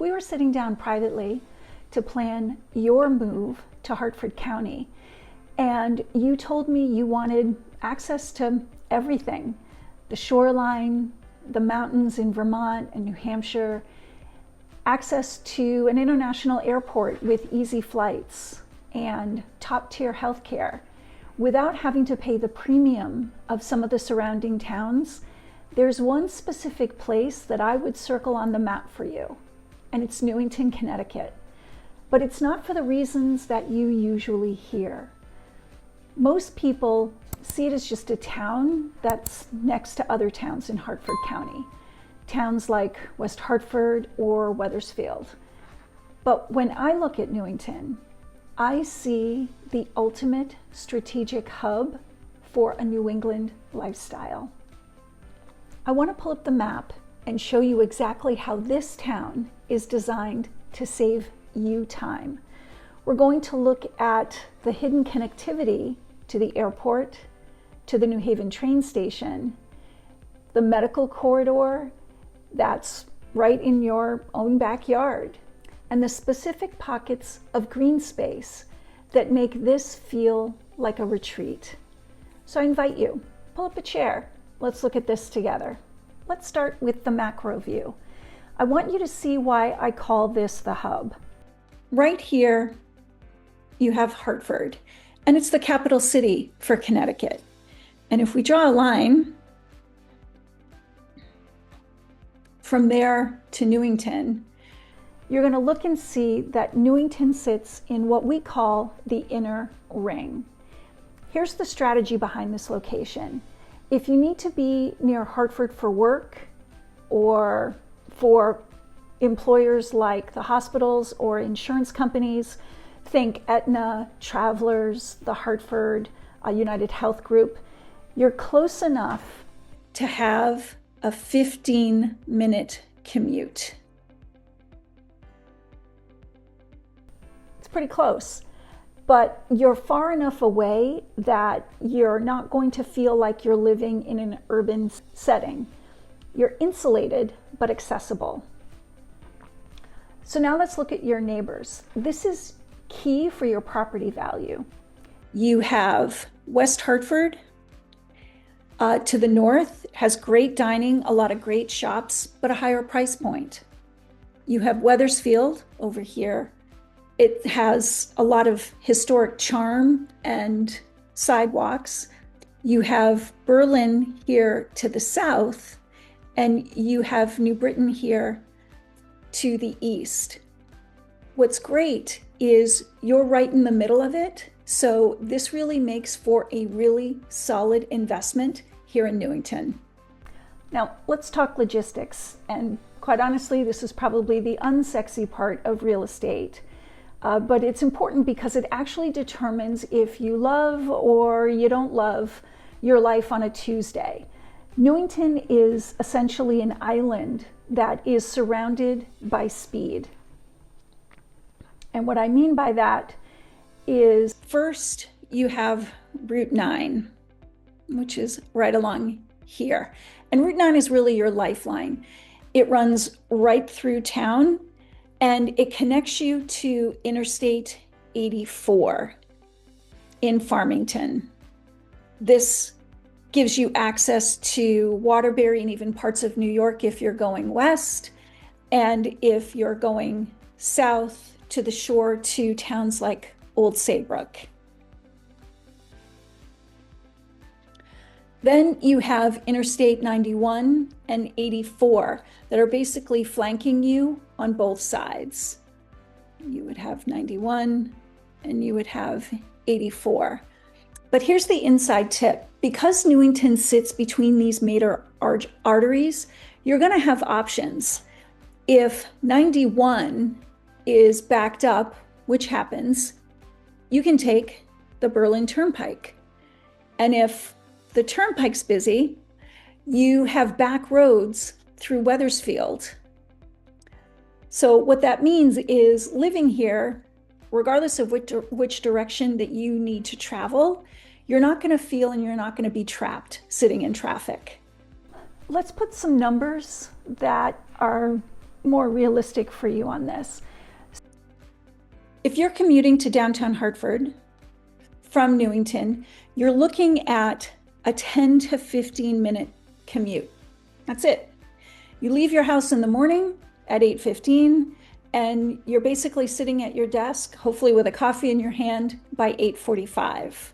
we were sitting down privately to plan your move to Hartford County, and you told me you wanted access to everything: the shoreline, the mountains in Vermont and New Hampshire, access to an international airport with easy flights, and top-tier healthcare without having to pay the premium of some of the surrounding towns. There's one specific place that I would circle on the map for you, and it's Newington, Connecticut. But it's not for the reasons that you usually hear. Most people see it as just a town that's next to other towns in Hartford County, towns like West Hartford or Wethersfield. But when I look at Newington, I see the ultimate strategic hub for a New England lifestyle. I want to pull up the map and show you exactly how this town is designed to save you time. We're going to look at the hidden connectivity to the airport, to the New Haven train station, the medical corridor that's right in your own backyard, and the specific pockets of green space that make this feel like a retreat. So I invite you, pull up a chair. Let's look at this together. Let's start with the macro view. I want you to see why I call this the hub. Right here, you have Hartford, and it's the capital city for Connecticut. And if we draw a line from there to Newington, you're going to look and see that Newington sits in what we call the inner ring. Here's the strategy behind this location. If you need to be near Hartford for work, or for employers like the hospitals or insurance companies, think Aetna, Travelers, the Hartford, United Health Group, you're close enough to have a 15-minute commute. It's pretty close, but you're far enough away that you're not going to feel like you're living in an urban setting. You're insulated, but accessible. So now let's look at your neighbors. This is key for your property value. You have West Hartford to the north, has great dining, a lot of great shops, but a higher price point. You have Wethersfield over here. It has a lot of historic charm and sidewalks. You have Berlin here to the south, and you have New Britain here to the east. What's great is you're right in the middle of it, so this really makes for a really solid investment here in Newington. Now, let's talk logistics, and quite honestly, this is probably the unsexy part of real estate. But it's important because it actually determines if you love or you don't love your life on a Tuesday. Newington is essentially an island that is surrounded by speed. And what I mean by that is, first you have Route 9, which is right along here. And Route 9 is really your lifeline. It runs right through town, and it connects you to Interstate 84 in Farmington. This gives you access to Waterbury and even parts of New York if you're going west, and if you're going south to the shore to towns like Old Saybrook. Then you have Interstate 91 and 84 that are basically flanking you on both sides. You would have 91 and you would have 84. But here's the inside tip. Because Newington sits between these major arteries, you're going to have options. If 91 is backed up, which happens, you can take the Berlin Turnpike. And if the turnpike's busy, you have back roads through Wethersfield. So what that means is living here, regardless of which direction that you need to travel, you're not going to feel and you're not going to be trapped sitting in traffic. Let's put some numbers that are more realistic for you on this. If you're commuting to downtown Hartford from Newington, you're looking at a 10 to 15 minute commute. That's it. You leave your house in the morning at 8:15, and you're basically sitting at your desk, hopefully with a coffee in your hand, by 8:45.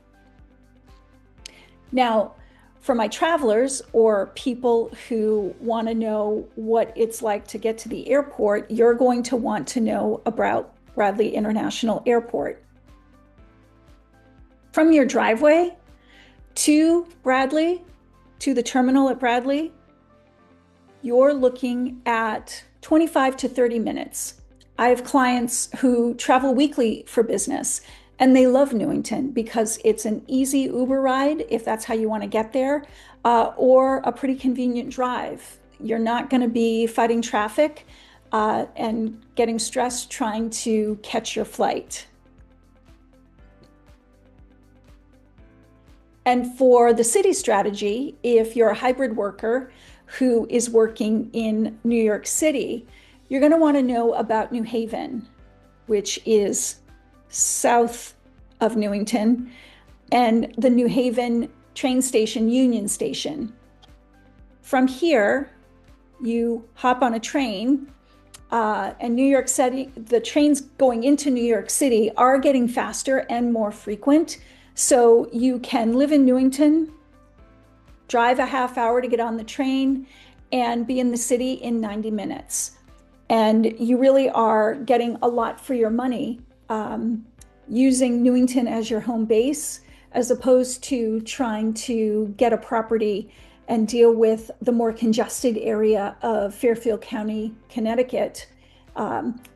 Now, for my travelers or people who want to know what it's like to get to the airport, you're going to want to know about Bradley International Airport. From your driveway to Bradley, to the terminal at Bradley, you're looking at 25 to 30 minutes. I have clients who travel weekly for business, and they love Newington because it's an easy Uber ride, if that's how you want to get there, or a pretty convenient drive. You're not going to be fighting traffic and getting stressed trying to catch your flight. And for the city strategy, if you're a hybrid worker who is working in New York City, you're going to want to know about New Haven, which is south of Newington, and the New Haven train station, Union Station. From here, you hop on a train, and New York City, the trains going into New York City are getting faster and more frequent. So you can live in Newington, drive a half hour to get on the train, and be in the city in 90 minutes. And you really are getting a lot for your money using Newington as your home base, as opposed to trying to get a property and deal with the more congested area of Fairfield County, Connecticut.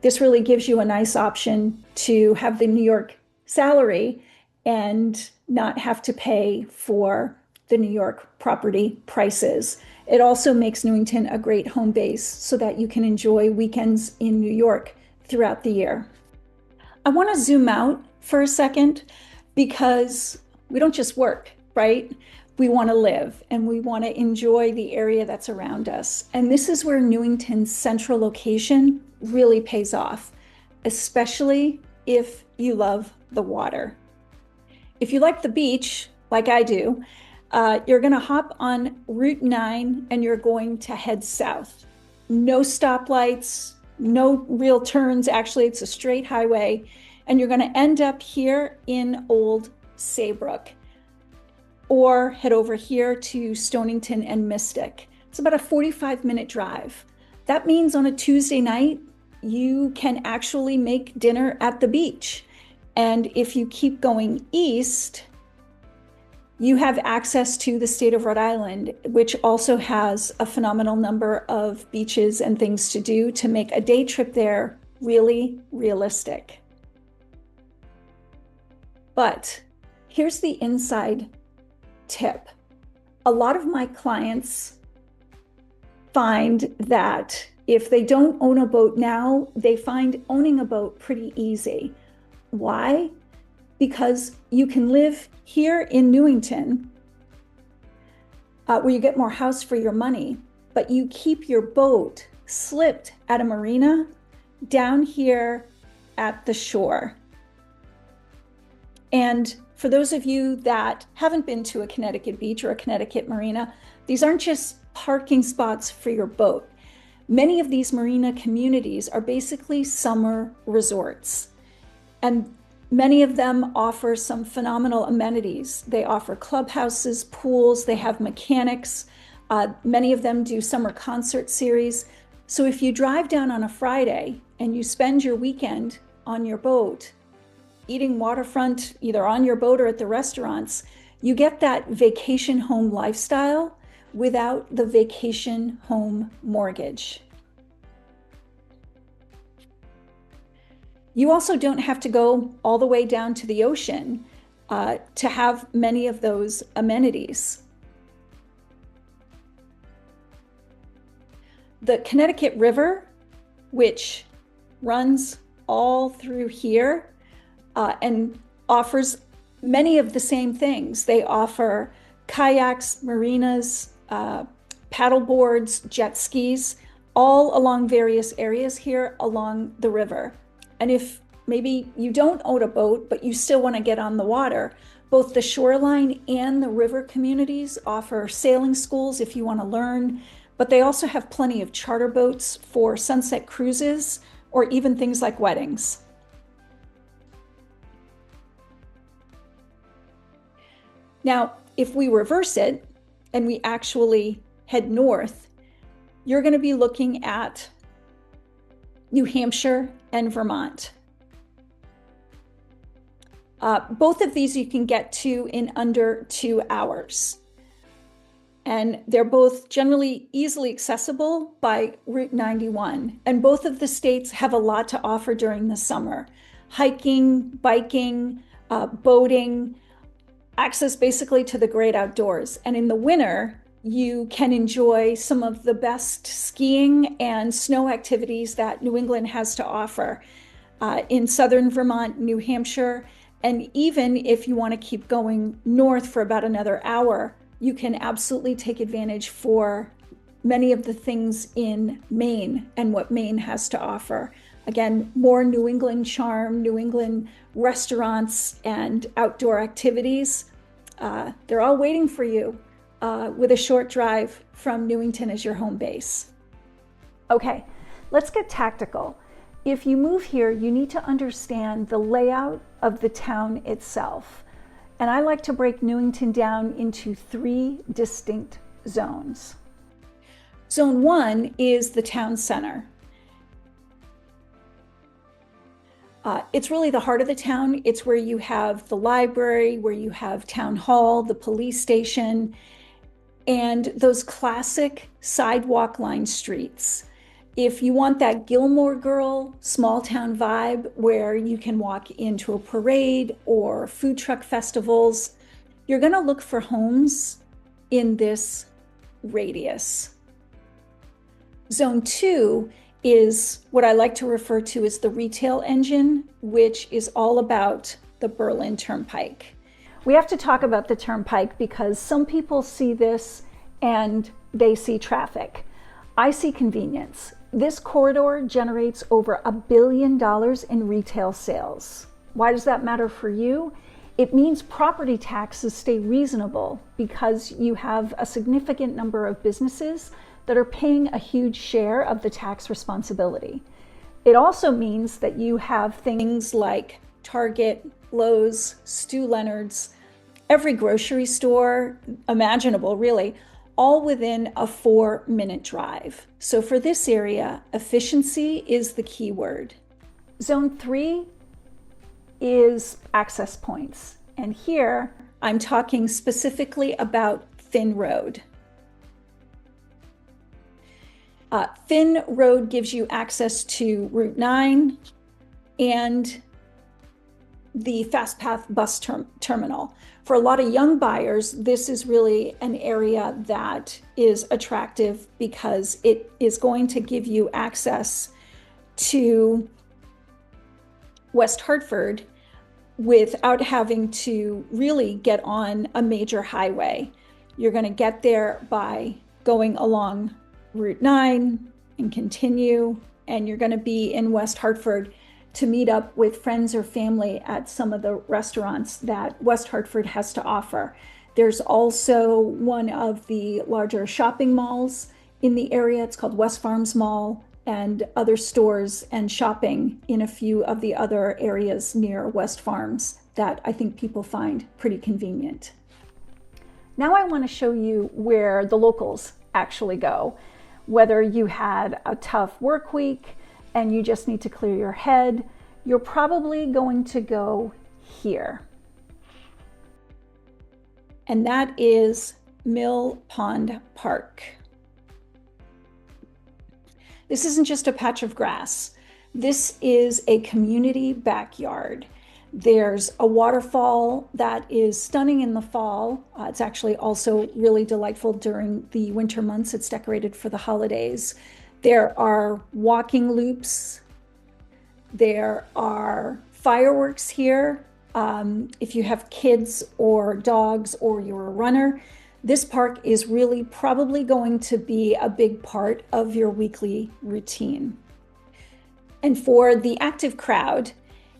This really gives you a nice option to have the New York salary and not have to pay for the New York property prices. It also makes Newington a great home base so that you can enjoy weekends in New York throughout the year. I want to zoom out for a second because we don't just work, right? We want to live and we want to enjoy the area that's around us. And this is where Newington's central location really pays off, especially if you love the water. If you like the beach, like I do, you're going to hop on Route 9 and you're going to head south. No stoplights, no real turns. Actually, it's a straight highway. And you're going to end up here in Old Saybrook, or head over here to Stonington and Mystic. It's about a 45-minute drive. That means on a Tuesday night, you can actually make dinner at the beach. And if you keep going east, you have access to the state of Rhode Island, which also has a phenomenal number of beaches and things to do to make a day trip there really realistic. But here's the inside tip. A lot of my clients find that if they don't own a boat now, they find owning a boat pretty easy. Why? Because you can live here in Newington, where you get more house for your money, but you keep your boat slipped at a marina down here at the shore. And for those of you that haven't been to a Connecticut beach or a Connecticut marina, these aren't just parking spots for your boat. Many of these marina communities are basically summer resorts. And many of them offer some phenomenal amenities. They offer clubhouses, pools, they have mechanics. Many of them do summer concert series. So if you drive down on a Friday and you spend your weekend on your boat, eating waterfront, either on your boat or at the restaurants, you get that vacation home lifestyle without the vacation home mortgage. You also don't have to go all the way down to the ocean to have many of those amenities. The Connecticut River, which runs all through here and offers many of the same things. They offer kayaks, marinas, paddle boards, jet skis, all along various areas here along the river. And if maybe you don't own a boat, but you still want to get on the water, both the Shoreline and the river communities offer sailing schools if you want to learn, but they also have plenty of charter boats for sunset cruises or even things like weddings. Now, if we reverse it and we actually head north, you're going to be looking at New Hampshire and Vermont. Both of these you can get to in under 2 hours. And they're both generally easily accessible by Route 91. And both of the states have a lot to offer during the summer. Hiking, biking, boating, access basically to the great outdoors. And in the winter, you can enjoy some of the best skiing and snow activities that New England has to offer in southern Vermont, New Hampshire. And even if you want to keep going north for about another hour, you can absolutely take advantage for many of the things in Maine and what Maine has to offer. Again, more New England charm, New England restaurants and outdoor activities. They're all waiting for you with a short drive from Newington as your home base. Okay, let's get tactical. If you move here, you need to understand the layout of the town itself. And I like to break Newington down into 3 distinct zones. Zone 1 is the town center. It's really the heart of the town. It's where you have the library, where you have town hall, the police station, and those classic sidewalk line streets. If you want that Gilmore Girl small town vibe where you can walk into a parade or food truck festivals, you're going to look for homes in this radius. Zone 2 is what I like to refer to as the retail engine, which is all about the Berlin Turnpike. We have to talk about the Turnpike because some people see this and they see traffic. I see convenience. This corridor generates over $1 billion in retail sales. Why does that matter for you? It means property taxes stay reasonable because you have a significant number of businesses that are paying a huge share of the tax responsibility. It also means that you have things like Target, Lowe's, Stu Leonard's, every grocery store imaginable, really, all within a 4-minute drive. So for this area, efficiency is the key word. Zone 3 is access points. And here I'm talking specifically about Finn Road. Finn Road gives you access to Route 9 and the Fast Path bus terminal. For a lot of young buyers, this is really an area that is attractive because it is going to give you access to West Hartford without having to really get on a major highway. You're going to get there by going along Route 9 and continue, and you're going to be in West Hartford to meet up with friends or family at some of the restaurants that West Hartford has to offer. There's also one of the larger shopping malls in the area. It's called West Farms Mall, and other stores and shopping in a few of the other areas near West Farms that I think people find pretty convenient. Now I want to show you where the locals actually go. Whether you had a tough work week and you just need to clear your head, you're probably going to go here. And that is Mill Pond Park. This isn't just a patch of grass. This is a community backyard. There's a waterfall that is stunning in the fall. It's actually also really delightful during the winter months. It's decorated for the holidays. There are walking loops. There are fireworks here. If you have kids or dogs or you're a runner, this park is really probably going to be a big part of your weekly routine. And for the active crowd,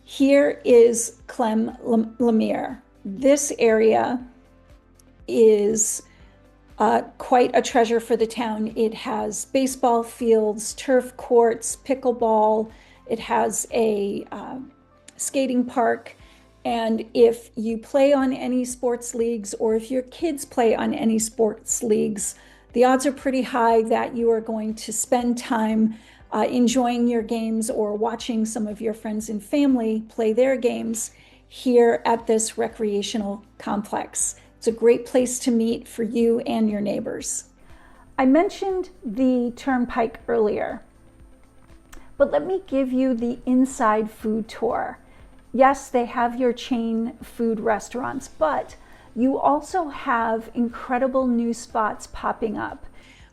here is Clem Lemire. This area is quite a treasure for the town. It has baseball fields, turf courts, pickleball. It has a skating park. And if you play on any sports leagues, or if your kids play on any sports leagues, the odds are pretty high that you are going to spend time enjoying your games or watching some of your friends and family play their games here at this recreational complex. It's a great place to meet for you and your neighbors. I mentioned the Turnpike earlier, but let me give you the inside food tour. Yes, they have your chain food restaurants, but you also have incredible new spots popping up.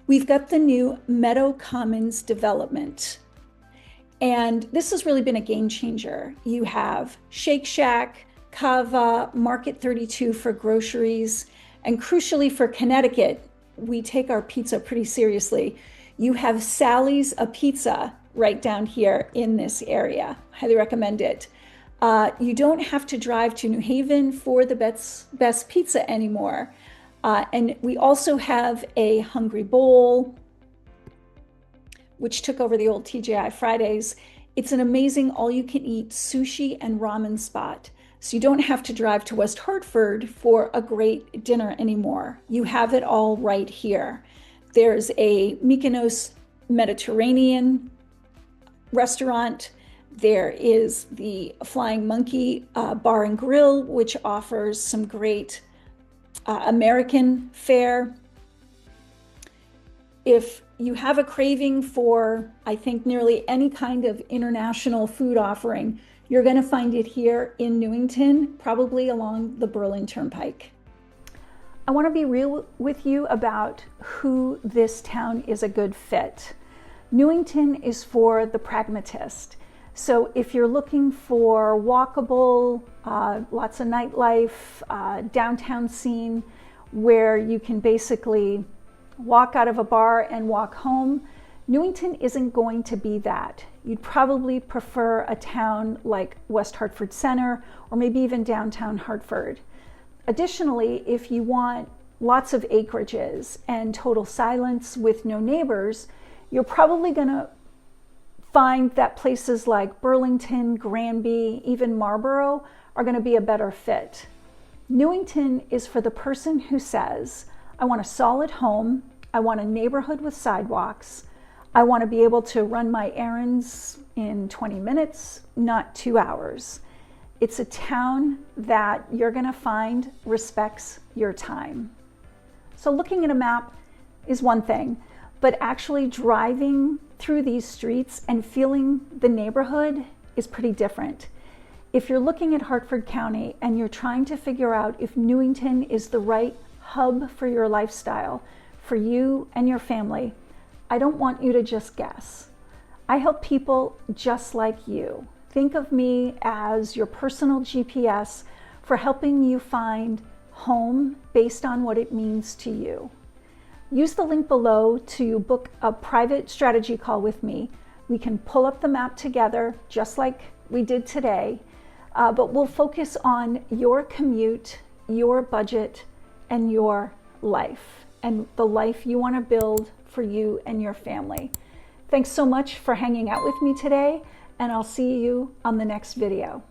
We've got the new Meadow Commons development, and this has really been a game changer. You have Shake Shack, Kava, Market 32 for groceries, and crucially for Connecticut, we take our pizza pretty seriously. You have Sally's a Pizza right down here in this area. Highly recommend it. You don't have to drive to New Haven for the best pizza anymore. And we also have a Hungry Bowl, which took over the old TGI Fridays. It's an amazing all-you-can-eat sushi and ramen spot. So you don't have to drive to West Hartford for a great dinner anymore. You have it all right here. There's a Mykonos Mediterranean restaurant. There is the Flying Monkey Bar and Grill, which offers some great American fare. If you have a craving for, I think, nearly any kind of international food offering, you're going to find it here in Newington, probably along the Berlin Turnpike. I want to be real with you about who this town is a good fit. Newington is for the pragmatist. So if you're looking for walkable, lots of nightlife, downtown scene where you can basically walk out of a bar and walk home, Newington isn't going to be that. You'd probably prefer a town like West Hartford Center or maybe even downtown Hartford. Additionally, if you want lots of acreages and total silence with no neighbors, you're probably going to find that places like Burlington, Granby, even Marlborough are going to be a better fit. Newington is for the person who says, I want a solid home, I want a neighborhood with sidewalks, I want to be able to run my errands in 20 minutes, not 2 hours. It's a town that you're going to find respects your time. So looking at a map is one thing, but actually driving through these streets and feeling the neighborhood is pretty different. If you're looking at Hartford County and you're trying to figure out if Newington is the right hub for your lifestyle, for you and your family, I don't want you to just guess. I help people just like you. Think of me as your personal GPS for helping you find home based on what it means to you. Use the link below to book a private strategy call with me. We can pull up the map together just like we did today, but we'll focus on your commute, your budget, and your life, and the life you want to build for you and your family. Thanks so much for hanging out with me today, and I'll see you on the next video.